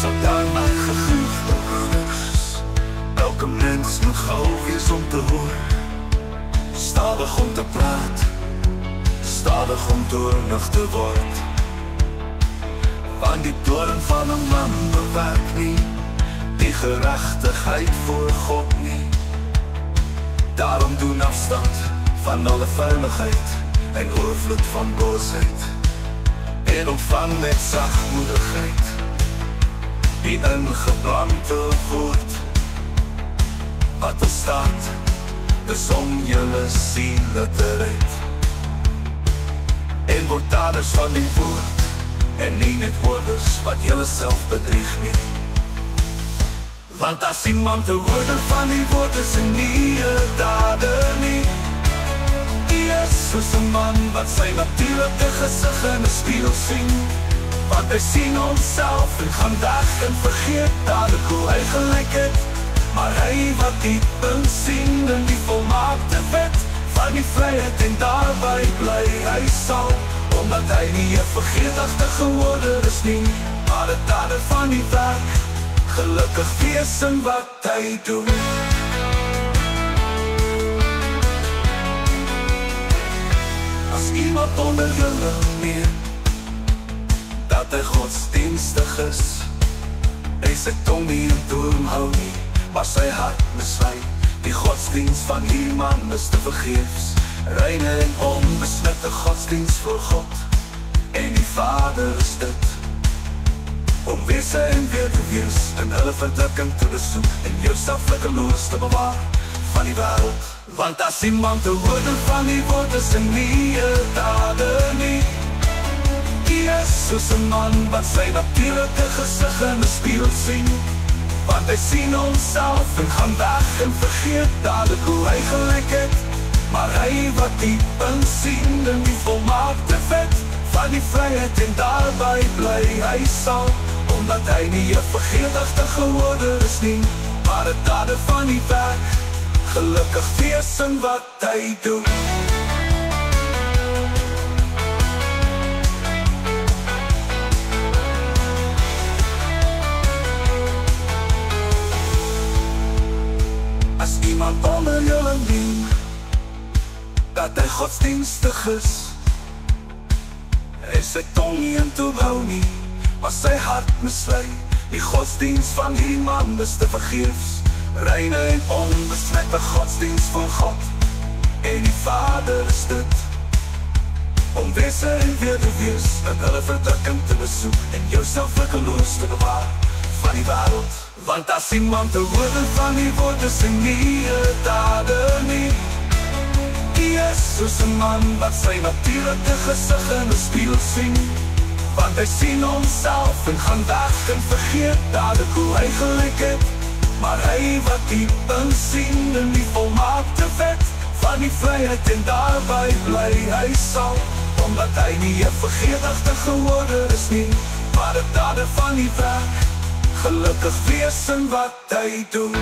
sal daar my gegroefdes. Elke mens moet gou wees om te hoor, stadig om te praat, stadig om toornig te word. Want die toorn van 'n man bewerk nie die geregtigheid voor God nie. Daarom doen afstand van alle vuiligheid en oorvloed van boosheid, en ontvang met sagmoedigheid die ingeplante woord wat bestaat, dis om julle siele te red. En word daders van die woord, en nie net woorders wat julle self bedrieg nie. Want as iemand 'n hoorder van die woord is en nie 'n dader nie, die is soos 'n man wat sy natuurlike gesig in 'n spieël sien. Want hy sien homself en gaan weg en vergeet dadelik hoe hy gelyk het. Maar hy wat diep insien in die volmaakte wet van die vryheid en daarby bly hy sal, omdat hy nie 'n vergeetachtige hoorder is nie, maar 'n dader van die werk, gelukkig wees in wat hy doen. As iemand onder julle meen dat hy godsdienstig is, hy sy tong nie in toom hou nie, maar sy hart mislei. Die godsdienst van die man is te vergeefs, reine en onbesmette godsdienst voor God en die Vader is dit, om wese en weer te wees en hulle verdrukking te besoek en jouself vlekkeloos te bewaar van die wêreld. Want as iemand 'n hoorder van die woord is en nie 'n dader nie, die is soos 'n man wat sy natuurlike gesig in 'n spieël sien. Want hy sien homself en gaan weg en vergeet dadelik hoe hy gelyk het. Maar hy wat diep insien in die volmaakte wet van die vryheid en daarby bly hy sal, omdat hy nie 'n vergeetachtige hoorder is nie, maar 'n dader van die werk, gelukkig wees in wat hy doen. As iemand onder julle meen dat hy godsdienstig is, hy sy tong nie in toom hou nie, maar sy hart mislei. Die godsdienst van die man is te vergeefs, reine en onbesmette godsdienst voor God en die Vader is dit, om wese en weer te wees en hulle verdrukking te besoek en jouself vlekkeloos te bewaar van die wêreld. Want as iemand 'n hoorder van die woord is en nie 'n dader nie, die is soos 'n man wat sy natuurlike gesig in 'n spieël sien. Want hy sien homself en gaan weg en vergeet dadelik hoe hy gelyk het. Maar hy wat diep insien in die volmaakte wet van die vryheid en daarby bly hy sal, omdat hy nie 'n vergeetachtige hoorder is nie, maar 'n dader van die werk, gelukkig wees in wat hy doen.